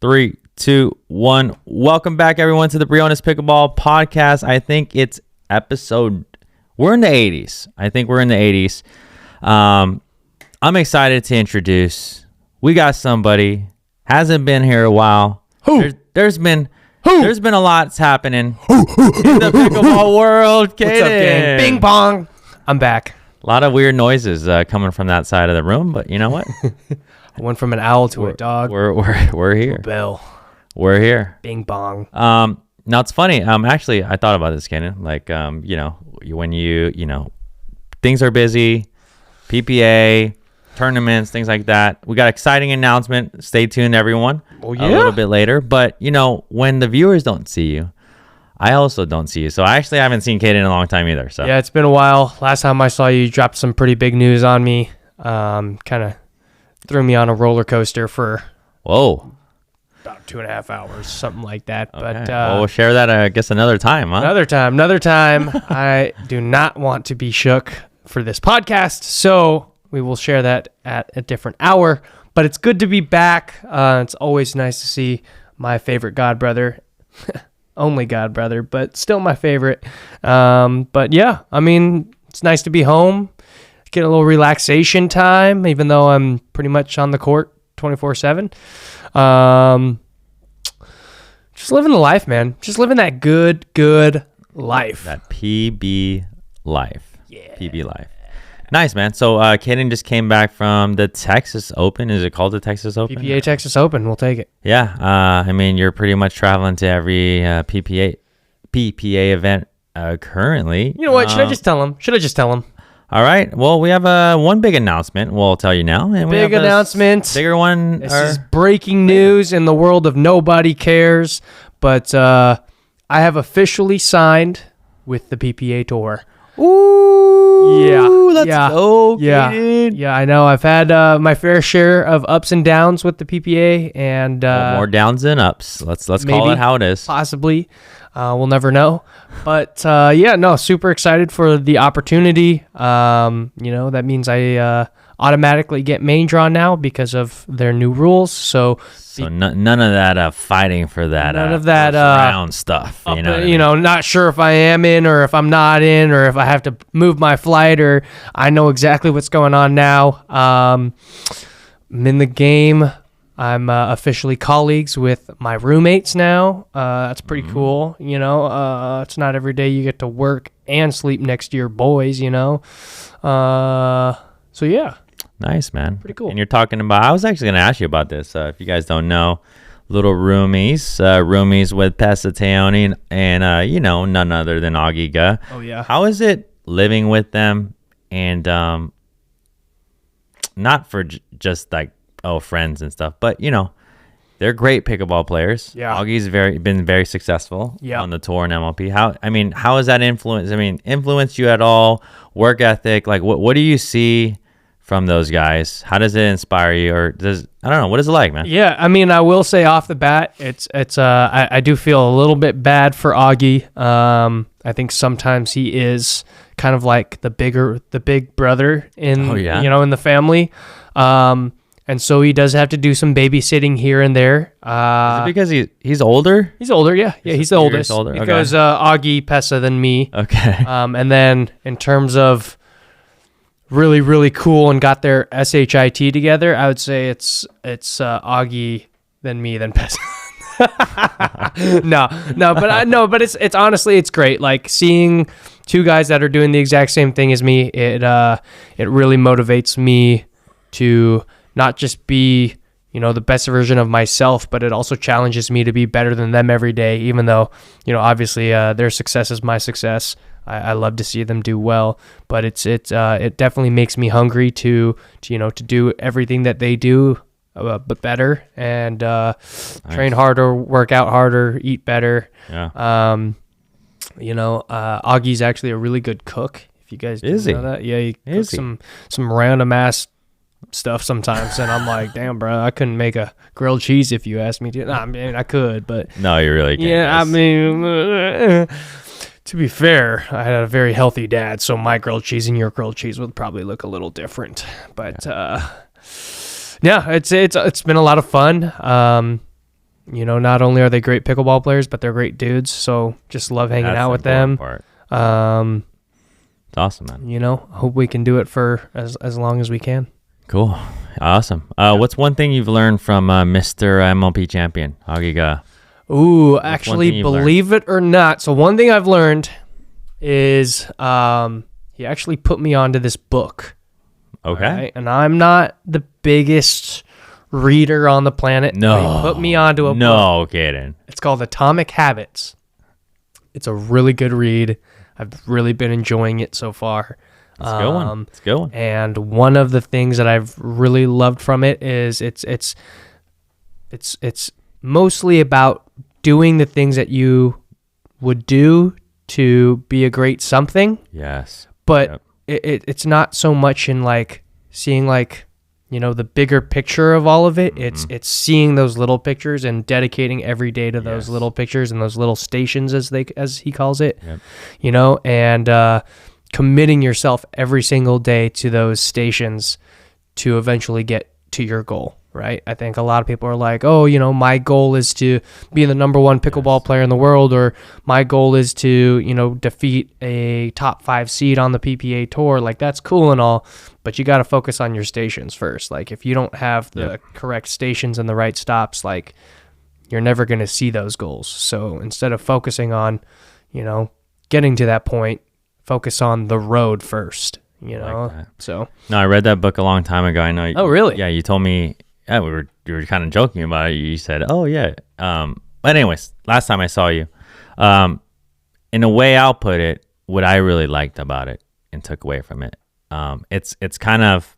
3, 2, 1. Welcome back, everyone, to the Briones Pickleball Podcast. I think it's we're in the 80s. I think we're in the 80s. I'm excited to introduce. We got somebody hasn't been here a while. Who? There's been a lot happening in the pickleball world. Caden. What's up, gang? Bing bong. I'm back. A lot of weird noises coming from that side of the room, but you know what? I went from an owl to a dog. We're here. Bell. We're here. Bing bong. Now it's funny. Actually, I thought about this, Caden. Like, when things are busy, PPA, tournaments, things like that. We got exciting announcement. Stay tuned, everyone. Oh yeah. A little bit later, but when the viewers don't see you, I also don't see you. So I actually haven't seen Caden in a long time either. So yeah, it's been a while. Last time I saw you dropped some pretty big news on me. Kind of threw me on a roller coaster for about 2.5 hours, something like that. Okay. But we'll share that, I guess, another time, huh? Another time. I do not want to be shook for this podcast, so we will share that at a different hour. But it's good to be back. It's always nice to see my favorite godbrother. Only godbrother, but still my favorite. But yeah, I mean, it's nice to be home, get a little relaxation time, even though I'm pretty much on the court 24/7. Just living the life, man. Just living that good life. That PB life. Yeah. PB life. Nice, man. So Caden just came back from the Texas Open. Is it called the Texas Open? PPA Texas Open. We'll take it. Yeah. I mean, you're pretty much traveling to every PPA event currently. You know what? Should I just tell him? All right. Well, we have one big announcement. We'll tell you now. And Big announcement. Bigger one. This is breaking news in the world of nobody cares. But I have officially signed with the PPA Tour. Ooh, Yeah. Let's go. Yeah. Caden. Yeah, I know. I've had my fair share of ups and downs with the PPA, and More downs than ups. Let's call maybe, it how it is. possibly. We'll never know. But super excited for the opportunity. That means I automatically get main draw now because of their new rules. So none of that fighting for that. None of that round stuff. Not sure if I am in or if I'm not in or if I have to move my flight, or I know exactly what's going on now. I'm in the game. I'm officially colleagues with my roommates now. That's pretty cool. It's not every day you get to work and sleep next to your boys, So yeah. Nice, man. Pretty cool. And you're talking about, I was actually going to ask you about this. If you guys don't know, little roomies with Pesa and none other than Augie. Oh, yeah. How is it living with them? And not for just like, friends and stuff, but they're great pickleball players. Yeah. Augie's been very successful on the tour and MLP. How has that influenced you at all? Work ethic, like what do you see from those guys? How does it inspire you, or I don't know, what is it like, man? Yeah, I will say off the bat, I do feel a little bit bad for Augie. I think sometimes he is kind of like the big brother in in the family. And so he does have to do some babysitting here and there. Is it because he's older? He's older, yeah. Yeah, he's the oldest. Older? Because Augie, Pesa than me. Okay. And then in terms of really, really cool and got their SHIT together, I would say it's Augie than me than Pesa. but it's honestly, it's great. Like seeing two guys that are doing the exact same thing as me, it really motivates me to not just be, the best version of myself, but it also challenges me to be better than them every day, even though, obviously their success is my success. I love to see them do well, but it definitely makes me hungry to do everything that they do, but better, and train harder, work out harder, eat better. Yeah. Augie's actually a really good cook. If you guys didn't know that, yeah, he cooks some random ass stuff sometimes, and I'm like, damn, bro, I couldn't make a grilled cheese if you asked me to. I could, but no, you really can't. Yeah, to be fair, I had a very healthy dad, so my grilled cheese and your grilled cheese would probably look a little different. But yeah, it's been a lot of fun. not only are they great pickleball players, but they're great dudes. So just love hanging out with them. It's awesome, man. Hope we can do it for as long as we can. Cool. Awesome. What's one thing you've learned from Mr. MLP champion, Augie? Ooh, actually, believe it or not. So one thing I've learned is he actually put me onto this book. Okay. Right? And I'm not the biggest reader on the planet. No. But he put me onto a book. No, Caden. It's called Atomic Habits. It's a really good read. I've really been enjoying it so far. It's a good one. It's a good one. And one of the things that I've really loved from it is it's mostly about doing the things that you would do to be a great something. Yes. But it's not so much in like seeing like, the bigger picture of all of it. Mm-hmm. It's seeing those little pictures and dedicating every day to those little pictures and those little stations as he calls it. Yep. And committing yourself every single day to those stations to eventually get to your goal, right? I think a lot of people are like, oh, my goal is to be the number one pickleball player in the world, or my goal is to, defeat a top 5 seed on the PPA Tour. Like, that's cool and all, but you got to focus on your stations first. Like, if you don't have the correct stations and the right stops, like, you're never going to see those goals. So instead of focusing on, getting to that point, focus on the road first, Like so. No, I read that book a long time ago. I know. Oh, really? Yeah, you told me. Yeah, you were kind of joking about it. You said, "Oh, yeah." But anyways, last time I saw you, in a way, I'll put it. What I really liked about it and took away from it, it's kind of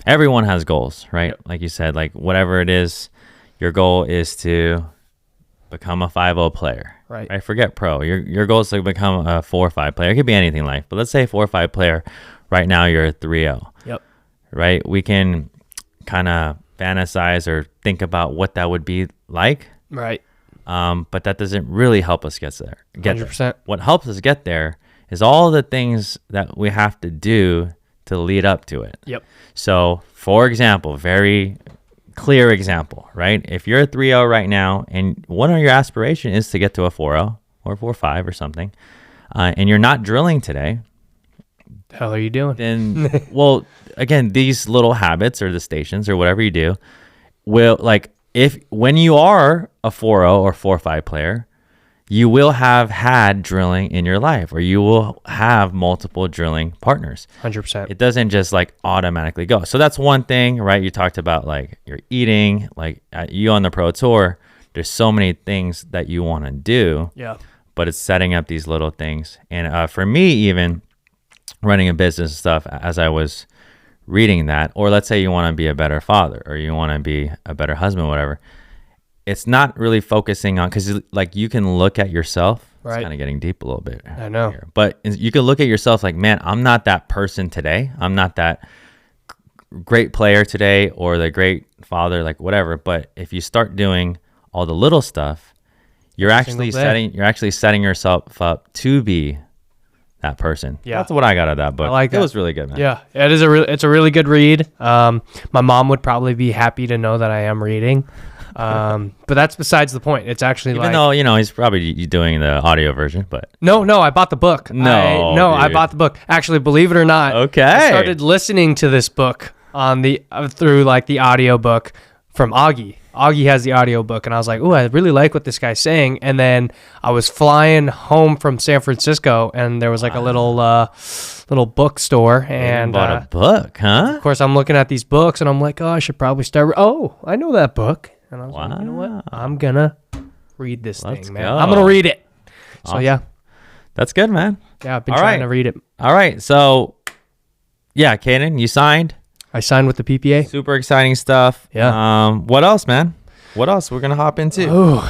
everyone has goals, right? Yep. Like you said, like whatever it is, your goal is to become a 5-0 player. Right. I forget pro. Your goal is to become a 4-5 player. It could be anything in life, but let's say 4-5 player. Right now, you're a 3-0. Yep. Right. We can kind of fantasize or think about what that would be like. Right. But that doesn't really help us get there. 100%. What helps us get there is all the things that we have to do to lead up to it. Yep. So, for example, very clear example, right? If you're a 3-0 right now and one of your aspiration is to get to a 4-0 or 4-5 or something, and you're not drilling today, the hell are you doing? Then, well, again, these little habits or the stations or whatever you do will, like, when you are a 4-0 or 4-5 player, you will have had drilling in your life, or you will have multiple drilling partners. 100%. It doesn't just like automatically go. So that's one thing, right? You talked about like your eating, like you on the Pro Tour, there's so many things that you want to do. Yeah. But it's setting up these little things. And for me, even running a business and stuff, as I was reading that, or let's say you want to be a better father or you want to be a better husband, whatever. It's not really focusing on, because like you can look at yourself. Right. It's kind of getting deep a little bit. I know. Here. But you can look at yourself like, man, I'm not that person today. I'm not that great player today or the great father, like whatever. But if you start doing all the little stuff, you're actually setting yourself up to be that person. Yeah. That's what I got out of that book. I like that. It was really good, man. Yeah. It's a really good read. My mom would probably be happy to know that I am reading. But that's besides the point. It's actually even though, he's probably doing the audio version, but no, I bought the book. I bought the book. Actually, believe it or not, okay. I started listening to this book on through like the audio book from Augie. Augie has the audio book, and I was like, "Ooh, I really like what this guy's saying." And then I was flying home from San Francisco, and there was like a little bookstore, and bought a book, huh? Of course, I'm looking at these books, and I'm like, "Oh, I should probably start." Oh, I know that book. And I was like, you know what? I'm going to read this thing, man. I'm going to read it. Awesome. So, yeah. That's good, man. Yeah, I've been trying to read it. All right. So, yeah, Caden, you signed. I signed with the PPA. Super exciting stuff. Yeah. What else, man? What else we're going to hop into? Oh,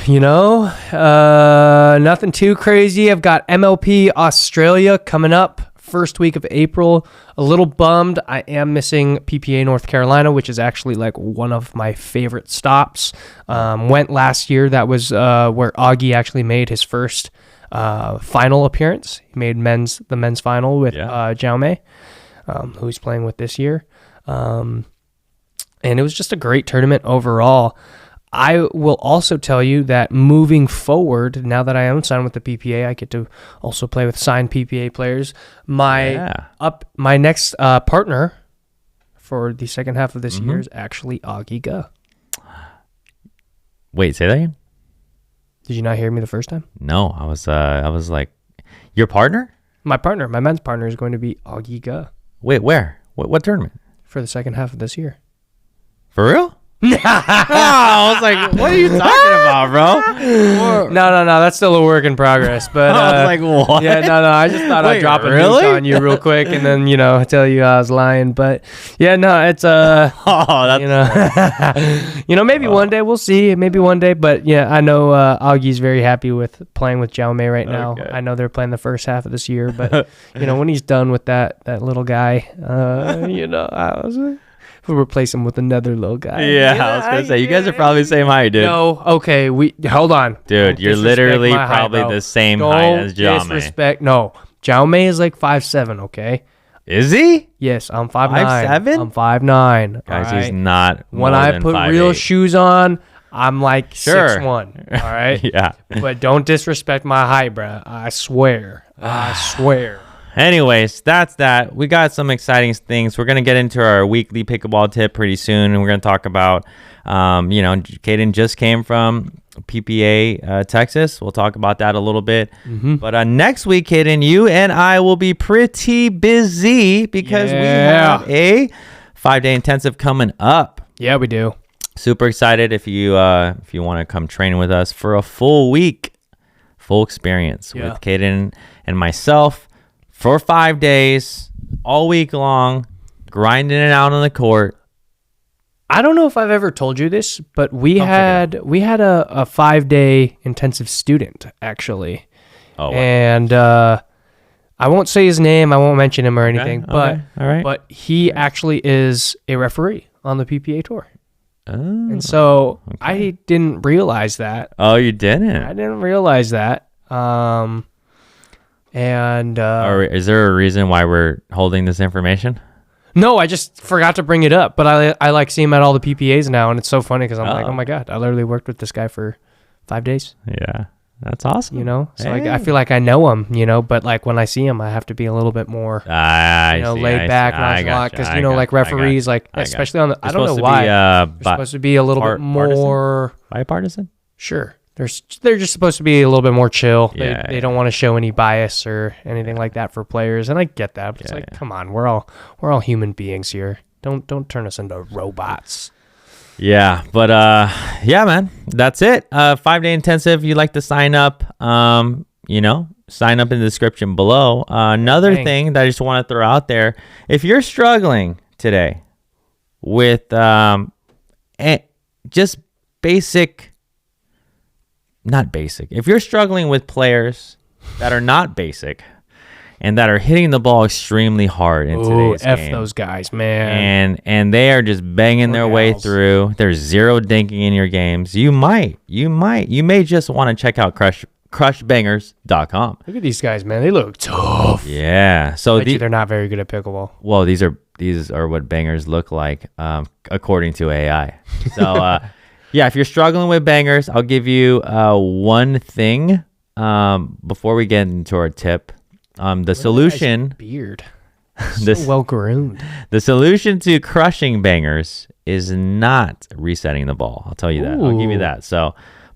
nothing too crazy. I've got MLP Australia coming up. First week of April. A little bummed. I am missing PPA North Carolina, which is actually like one of my favorite stops. Went last year. That was where Augie actually made his first final appearance. He made the men's final with Jaume, who he's playing with this year. And it was just a great tournament overall. I will also tell you that moving forward, now that I am signed with the PPA, I get to also play with signed PPA players. My next partner for the second half of this year is actually Augie Guh. Wait, say that again? Did you not hear me the first time? No, I was like, your partner? My men's partner is going to be Augie Guh. Wait, where? What tournament? For the second half of this year. For real? I was like, what are you talking about, bro? No, that's still a work in progress. But I was like, what? Yeah, no, I just thought I'd drop a nuke on you real quick and then, tell you I was lying. But yeah, no, it's maybe one day, we'll see. Maybe one day. But yeah, I know Augie's very happy with playing with Jaume right now. Okay. I know they're playing the first half of this year, but when he's done with that little guy, I was like, we'll replace him with another little guy. Yeah, I was gonna say you guys are probably the same height, dude. No, okay, hold on, dude. You're literally probably the same height as Jaume. No, Jaume is like 5'7". Okay, is he? Yes, I'm 5'9". 5'7"? I'm 5'9". Guys, he's not. When I put 5'8". Real shoes on, I'm like 6'1". All right. Yeah. But don't disrespect my height, bro. I swear. Anyways, that's that. We got some exciting things. We're going to get into our weekly pickleball tip pretty soon. And we're going to talk about, Caden just came from PPA, Texas. We'll talk about that a little bit. But next week, Caden, you and I will be pretty busy because we have a 5-day intensive coming up. Yeah, we do. Super excited if you want to come train with us for a full week, full experience with Caden and myself. For 5 days, all week long, grinding it out on the court. I don't know if I've ever told you this, but we had a 5-day intensive student actually. Oh, wow. And I won't say his name, I won't mention him or anything, but all right. But he actually is a referee on the PPA Tour. Oh, and so I didn't realize that. Oh, you didn't? I didn't realize that. And is there a reason why we're holding this information? No, I just forgot to bring it up. But I like see him at all the PPAs now, and it's so funny because I'm like, oh my god, I literally worked with this guy for 5 days. Yeah, that's awesome. So I feel like I know him. But like when I see him, I have to be a little bit more, laid back, nonchalant. Because like referees, like especially on the, I don't know why they're supposed to be a little bit more bipartisan. Sure. They're just supposed to be a little bit more chill. They don't want to show any bias or anything like that for players, and I get that. But it's like, come on, we're all human beings here. Don't turn us into robots. Yeah, but man, that's it. 5-day intensive. You'd like to sign up? Sign up in the description below. Another thing that I just want to throw out there: if you're struggling today with just basic. Not basic. If you're struggling with players that are not basic and that are hitting the ball extremely hard in today's game. Those guys, man. And they are just banging their way through. There's zero dinking in your games. You may just want to check out crushbangers.com. Look at these guys, man. They look tough. Yeah. So they're not very good at pickleball. Well, these are what bangers look like, according to AI. So yeah, if you're struggling with bangers, I'll give you one thing before we get into our tip. The solution... Beard. So well groomed. The solution to crushing bangers is not resetting the ball. I'll tell you that. I'll give you that.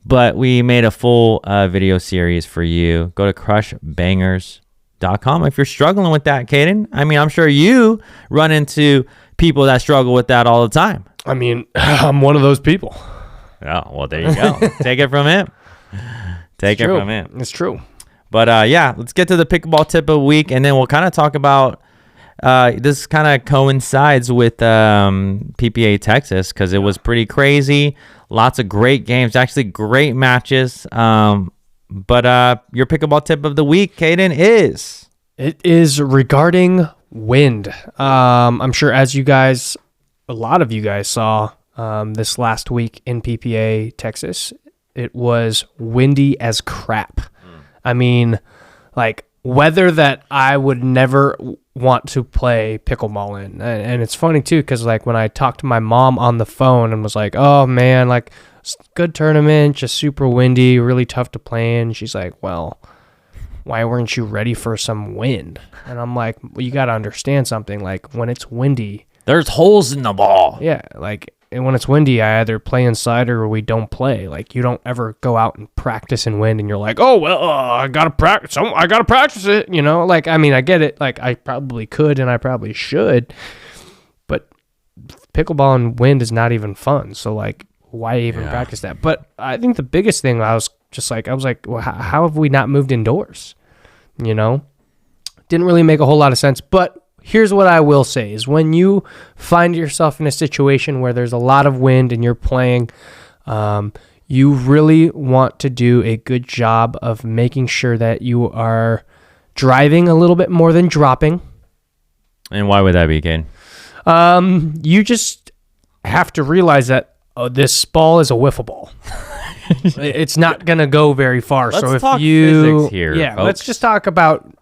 But we made a full video series for you. Go to crushbangers.com if you're struggling with that, Caden. I mean, I'm sure you run into people that struggle with that all the time. I mean, I'm one of those people. Oh, well, there you go. Take it from him. Take it from him. It's true. But let's get to the pickleball tip of the week, and then we'll kind of talk about this kind of coincides with PPA Texas because it was pretty crazy. Lots of great games, actually great matches. But your pickleball tip of the week, Caden, is? It is regarding wind. I'm sure as a lot of you guys saw this last week in PPA Texas, it was windy as crap. I mean, like weather that I would never want to play pickleball in. And it's funny too, because like when I talked to my mom on the phone and was like, oh man, like good tournament, just super windy, really tough to play in. She's like, well, why weren't you ready for some wind? And I'm like, well, you got to understand something. Like, when it's windy, there's holes in the ball. Yeah, like, and when it's windy, I either play inside or we don't play. Like, you don't ever go out and practice in wind, and you're like, oh well, I gotta practice it. You know, like, I mean, I get it. Like, I probably could and I probably should, but pickleball in wind is not even fun. So, like, why even practice that? But I think the biggest thing, I was like, well, how have we not moved indoors? You know, didn't really make a whole lot of sense. But here's what I will say is, when you find yourself in a situation where there's a lot of wind and you're playing, you really want to do a good job of making sure that you are driving a little bit more than dropping. And why would that be, Caden? You just have to realize that this ball is a wiffle ball. It's not going to go very far. Let's so if talk you, physics here, folks. Let's just talk about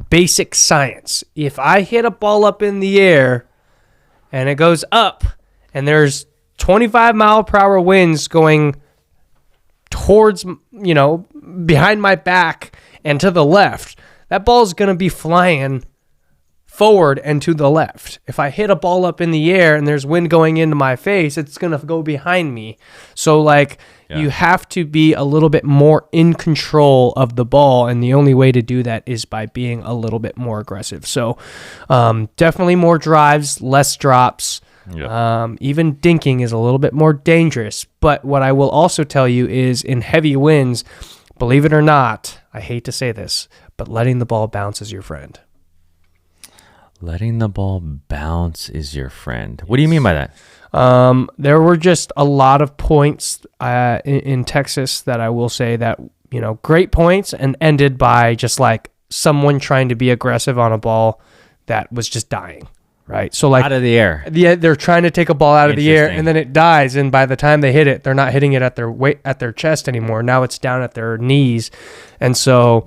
basic science. If I hit a ball up in the air and it goes up and there's 25-mile-per-hour winds going towards, behind my back and to the left, that ball is going to be flying forward and to the left. If I hit a ball up in the air and there's wind going into my face, it's going to go behind me. So, you have to be a little bit more in control of the ball, and the only way to do that is by being a little bit more aggressive. So, definitely more drives, less drops. Yep. Even dinking is a little bit more dangerous. But what I will also tell you is, in heavy winds, believe it or not, I hate to say this, but letting the ball bounce is your friend. Letting the ball bounce is your friend. What do you mean by that? There were just a lot of points in Texas that I will say that, great points, and ended by just like someone trying to be aggressive on a ball that was just dying, right? So, like, out of the air. Yeah, they're trying to take a ball out of the air, and then it dies, and by the time they hit it, they're not hitting it at their weight, at their chest anymore. Now it's down at their knees. And so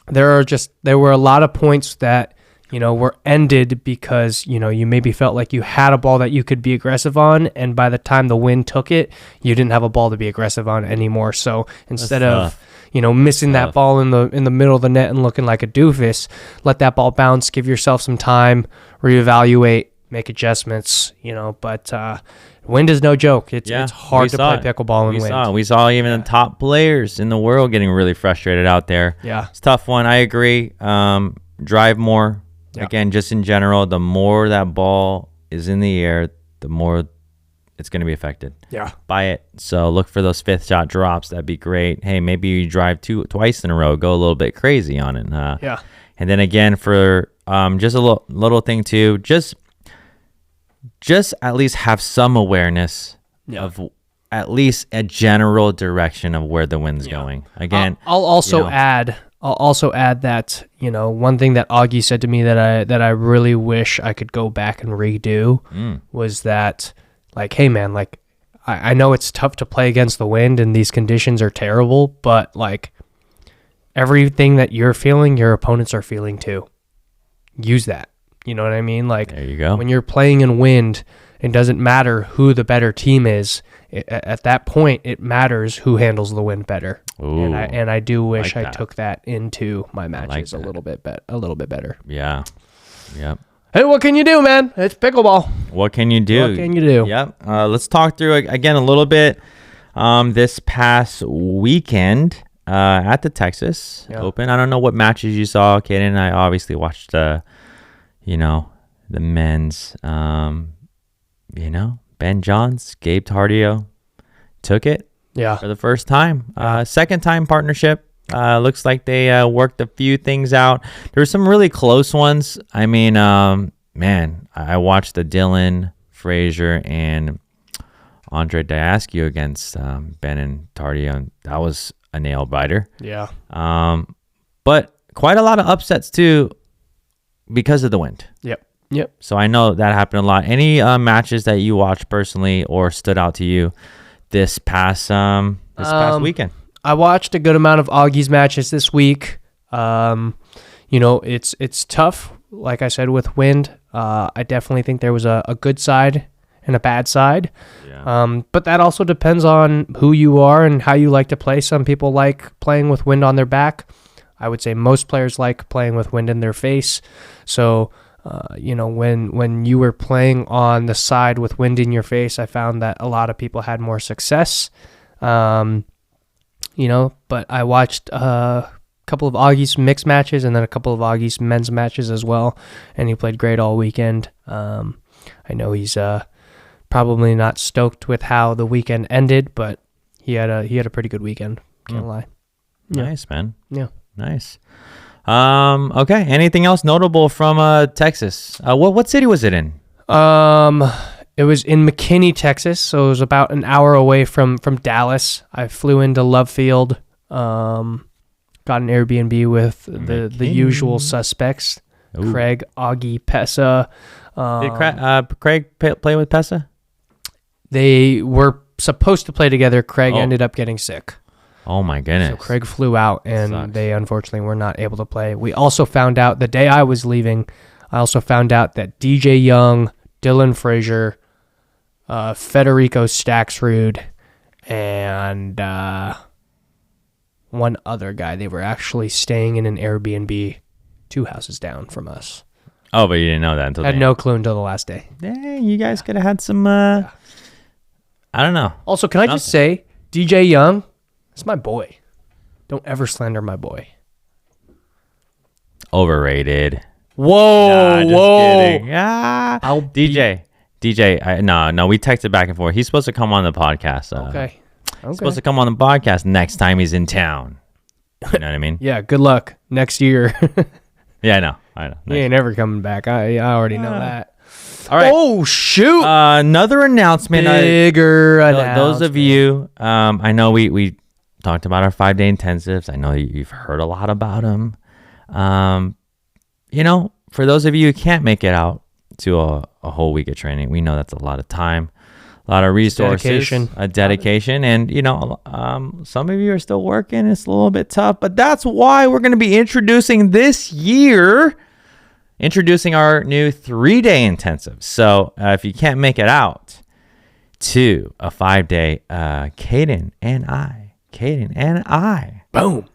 there were a lot of points that were ended because, you maybe felt like you had a ball that you could be aggressive on, and by the time the wind took it, you didn't have a ball to be aggressive on anymore. So instead of, missing that ball in the middle of the net and looking like a doofus, let that ball bounce, give yourself some time, reevaluate, make adjustments, but wind is no joke. It's hard to play pickleball in wind. We saw even the top players in the world getting really frustrated out there. Yeah. It's a tough one. I agree. Drive more. Yeah. Again, just in general, the more that ball is in the air, the more it's going to be affected by it. So look for those fifth shot drops. That'd be great. Hey, maybe you drive twice in a row, go a little bit crazy on it. And then again, for just a little thing too, just at least have some awareness of at least a general direction of where the wind's going. Again, I'll also add that, one thing that Augie said to me that I really wish I could go back and redo was that, like, hey man, like, I know it's tough to play against the wind and these conditions are terrible, but like, everything that you're feeling, your opponents are feeling too. Use that. You know what I mean? Like, there you go. When you're playing in wind, it doesn't matter who the better team is. At that point, it matters who handles the wind better. Ooh, and I do wish I took that into my matches a little bit better. Yeah. Yep. Hey, what can you do, man? It's pickleball. What can you do? Yep. Let's talk through again a little bit. This past weekend at the Texas Open. I don't know what matches you saw, Caden. I obviously watched the men's. Ben Johns, Gabe Tardio took it for the first time. Second time partnership. Looks like they worked a few things out. There were some really close ones. I mean, I watched the Dylan Frazier and Andre Diascu against Ben and Tardio, and that was a nail biter. Yeah. But quite a lot of upsets too because of the wind. Yep. So I know that happened a lot. Any matches that you watched personally or stood out to you this past weekend? I watched a good amount of Augie's matches this week. It's tough, like I said, with wind. I definitely think there was a good side and a bad side. Yeah. But that also depends on who you are and how you like to play. Some people like playing with wind on their back. I would say most players like playing with wind in their face. So, when you were playing on the side with wind in your face, I found that a lot of people had more success. But I watched a couple of Augie's mixed matches and then a couple of Augie's men's matches as well, and he played great all weekend. I know he's probably not stoked with how the weekend ended, but he had a pretty good weekend. Can't lie. Nice, man. Yeah. Nice. Okay. Anything else notable from Texas? What city was it in? It was in McKinney, Texas, so it was about an hour away from Dallas. I flew into Love Field, got an Airbnb with the usual suspects. Ooh. Craig, Augie, Pesa. Did Craig play with Pesa? They were supposed to play together. Craig ended up getting sick. Oh my goodness. So Craig flew out, and Sucks. They unfortunately were not able to play. We also found out the day I was leaving, that DJ Young, Dylan Frazier, Federico Staxrud, and one other guy, they were actually staying in an Airbnb 2 houses down from us. Oh, but you didn't know that until had no clue until the last day. Dang, you guys could have had some, I don't know. Also, can I just say, DJ Young, it's my boy. Don't ever slander my boy. Overrated. Whoa, whoa. Kidding. DJ, no, we texted back and forth. He's supposed to come on the podcast. Okay. He's supposed to come on the podcast next time he's in town. You know what I mean? Yeah, good luck next year. Yeah, I know. He ain't ever coming back. I already know that. All right. Oh, shoot. Another announcement. Bigger announcement. Those of you, I know we talked about our 5-day intensives. I know you've heard a lot about them. For those of you who can't make it out to a whole week of training, we know that's a lot of time, a lot of resources, dedication. And, some of you are still working. It's a little bit tough, but that's why we're going to be introducing our new 3-day intensive. So if you can't make it out to a 5-day, Caden and I, boom.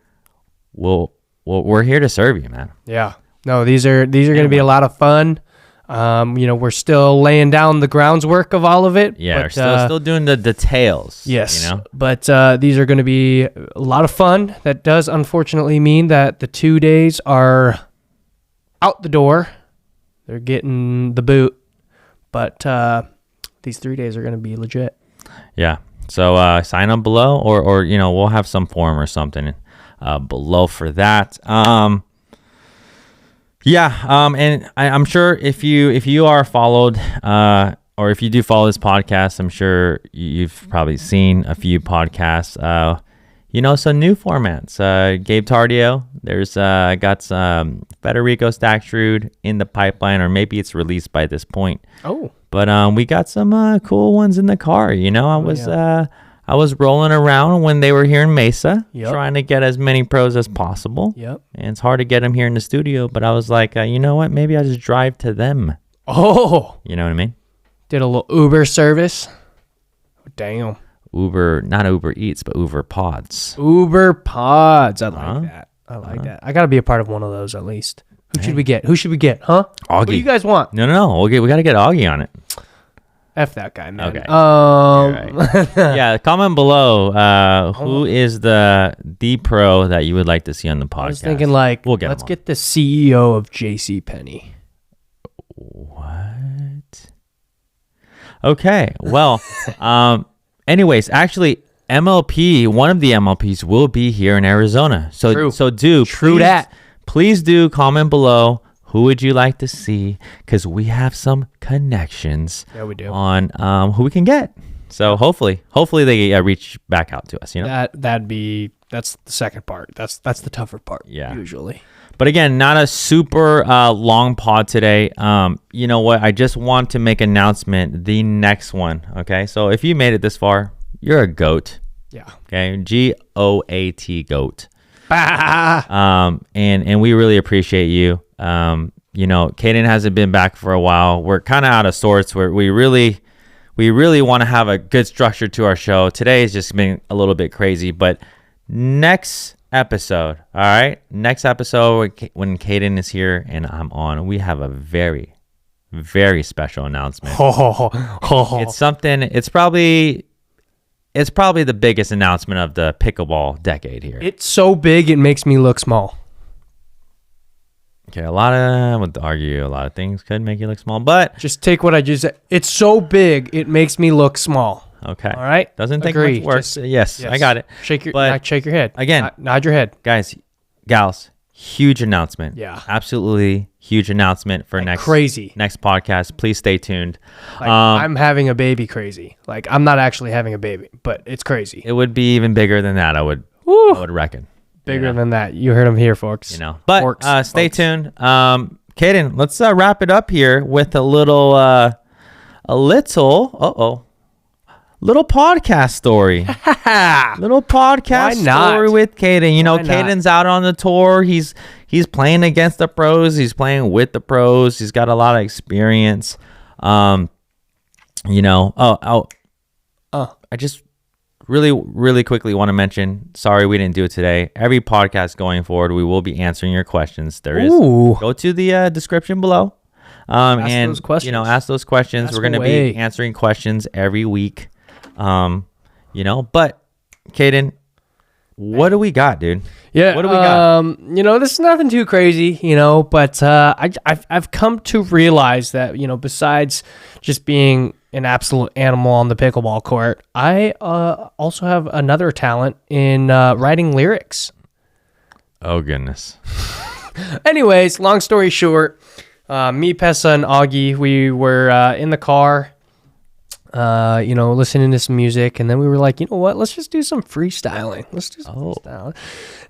We're here to serve you, man. Yeah. No, these are going to be a lot of fun. We're still laying down the groundwork of all of it. Yeah, but, we're still doing the details. Yes. But these are going to be a lot of fun. That does unfortunately mean that the 2 days are out the door. They're getting the boot. But these 3 days are going to be legit. Yeah. So sign up below, or we'll have some form or something below for that. And I'm sure if you are followed, or if you do follow this podcast, I'm sure you've probably seen a few podcasts. Some new formats. Gabe Tardio, there's got some Federico Staxrud in the pipeline, or maybe it's released by this point. Oh. But we got some cool ones in the car. I was rolling around when they were here in Mesa, trying to get as many pros as possible. Yep. And it's hard to get them here in the studio, but I was like, you know what? Maybe I'll just drive to them. Oh. You know what I mean? Did a little Uber service. Damn. Uber, not Uber Eats, but Uber Pods. Uber Pods. I like that. I like that. I got to be a part of one of those at least. Who should we get? Huh? Augie. What do you guys want? No. We got to get Augie on it. F that guy, man. Okay. Right. Yeah, comment below who is the pro that you would like to see on the podcast. I was thinking let's get the CEO of JCPenney. What? Okay. Well, anyways, actually MLP, one of the MLPs will be here in Arizona. So please do comment below. Who would you like to see? Because we have some connections. Yeah, we do. On who we can get. So hopefully they reach back out to us. That's the second part. That's the tougher part. Yeah. Usually. But again, not a super long pod today. You know what? I just want to make an announcement. The next one. Okay. So if you made it this far, you're a GOAT. Yeah. Okay. GOAT GOAT. And we really appreciate you. Caden hasn't been back for a while. We're kind of out of sorts. We really we really want to have a good structure to our show. Today has just been a little bit crazy, but next episode, all right? Next episode, when Caden is here and I'm on, we have a very, very special announcement. It's something, it's probably the biggest announcement of the pickleball decade here. It's so big, it makes me look small. Okay, I would argue a lot of things could make you look small, but just take what I just said. It's so big, it makes me look small. Okay. All right. Doesn't take much work. Yes, I got it. Shake your head. Again, nod your head. Guys, gals, huge announcement. Yeah. Absolutely huge announcement for next podcast. Please stay tuned. Like, I'm having a baby crazy. Like, I'm not actually having a baby, but it's crazy. It would be even bigger than that, I would reckon. Bigger than that. You heard him here, folks. But stay tuned. Caden, let's wrap it up here with a little podcast story. Little podcast story with Caden. Caden's out on the tour. He's playing against the pros. He's playing with the pros. He's got a lot of experience. I just really quickly want to mention, sorry we didn't do it today. Every podcast going forward, we will be answering your questions. Go to the description below. Ask those questions. Ask those questions. We're going to be answering questions every week. But Caden, what do we got, dude? Yeah. What do we got? This is nothing too crazy, but I've come to realize that, besides just being an absolute animal on the pickleball court, I also have another talent in writing lyrics. Oh, goodness. Anyways, long story short, me, Pesa, and Augie, we were in the car, listening to some music, and then we were like, you know what? Let's just do some freestyling. Freestyling.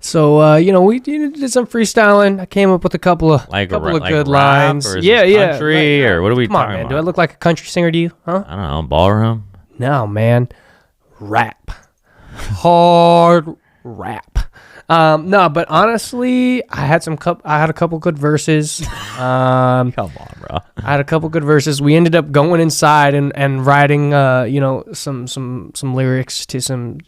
So, we did some freestyling. I came up with a couple of good lines. Or country, or what are we talking about? Do I look like a country singer to you? Huh? I don't know. Ballroom? No, man. Rap. Hard rap. No, but honestly, I had a couple good verses. Come on, bro. I had a couple good verses. We ended up going inside and writing, some lyrics to some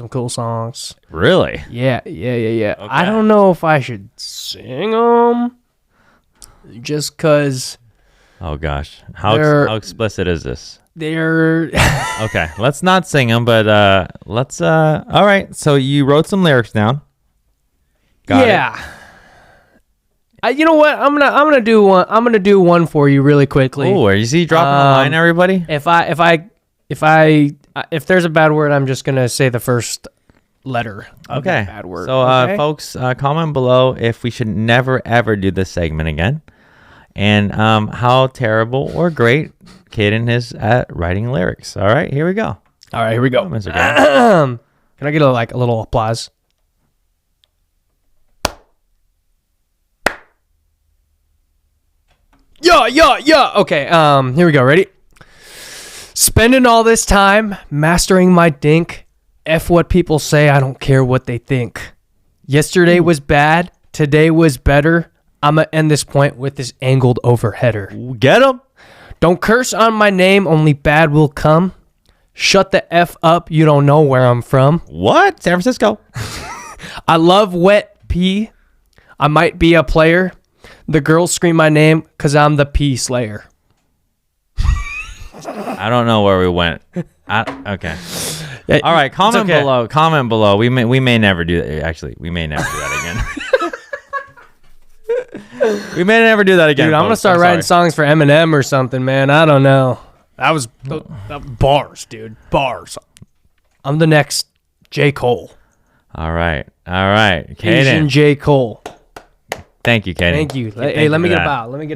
cool songs. Really? Yeah. Okay. I don't know if I should sing them, just cause. Oh gosh, how explicit is this? They're okay. Let's not sing them, but let's. All right. So you wrote some lyrics down. Got it. You know what? I'm gonna do one. I'm gonna do one for you really quickly. Oh, are you dropping a line, everybody? If there's a bad word, I'm just gonna say the first letter. Of that bad word. So, folks, comment below if we should never ever do this segment again, and how terrible or great Caden is at writing lyrics. All right, here we go. Can I get a little applause? Yeah. Okay, here we go. Ready? Spending all this time mastering my dink. F what people say, I don't care what they think. Yesterday was bad, today was better. I'ma end this point with this angled overheader. Get him. Don't curse on my name, only bad will come. Shut the F up, you don't know where I'm from. What? San Francisco. I love wet pee. I might be a player. The girls scream my name because I'm the pee slayer. I don't know where we went. Okay. Yeah, all right, comment below. We may never do that. Actually, we may never do that again. We may never do that again. Dude, I'm going to start writing songs for Eminem or something, man. I don't know. That was bars, dude. Bars. I'm the next J. Cole. All right. Caden. Asian J. Cole. Thank you, Caden. Thank you. Hey, let me get a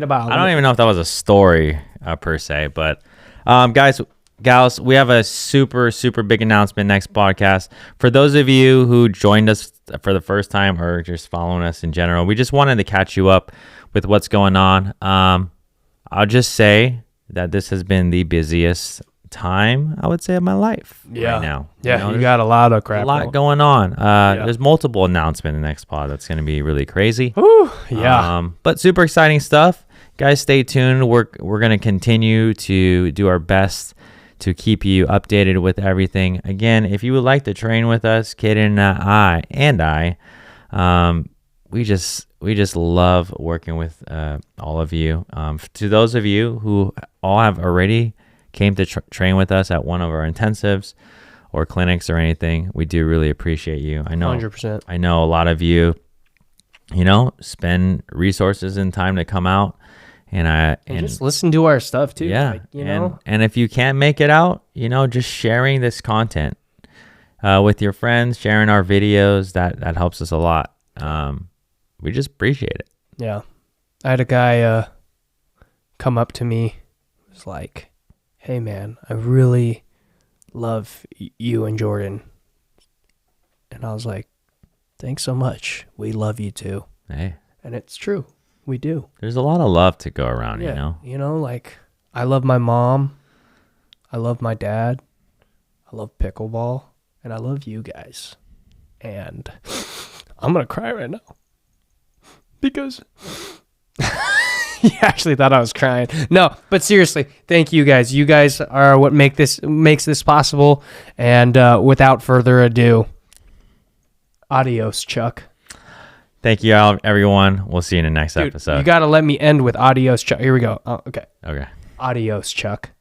bow. I don't even know if that was a story per se, but guys, gals, we have a super big announcement next podcast. For those of you who joined us for the first time or just following us in general, we just wanted to catch you up with what's going on. I'll just say that this has been the busiest time, I would say, of my life right now. Yeah, you got a lot of crap. A lot going on. There's multiple announcements in the next pod that's going to be really crazy. Ooh, yeah. But super exciting stuff. guys, stay tuned. We're going to continue to do our best to keep you updated with everything. Again, if you would like to train with us, Caden and I, we just love working with all of you. To those of you who all have already came to train with us at one of our intensives or clinics or anything, we do really appreciate you. I know 100%. I know a lot of you, spend resources and time to come out and just listen to our stuff too. Yeah. Like, and if you can't make it out, just sharing this content with your friends, sharing our videos, that helps us a lot. We just appreciate it. Yeah. I had a guy come up to me. He was like, "Hey man, I really love you and Jordan." And I was like, "Thanks so much. We love you too." Hey. And it's true. We do. There's a lot of love to go around, Yeah. Like I love my mom. I love my dad. I love pickleball. And I love you guys. And I'm going to cry right now. Because you actually thought I was crying. No, but seriously, thank you guys. You guys are what makes this possible. And without further ado, adios, Chuck. Thank you, everyone. We'll see you in the next episode. You got to let me end with adios, Chuck. Here we go. Oh, okay. Okay. Adios, Chuck.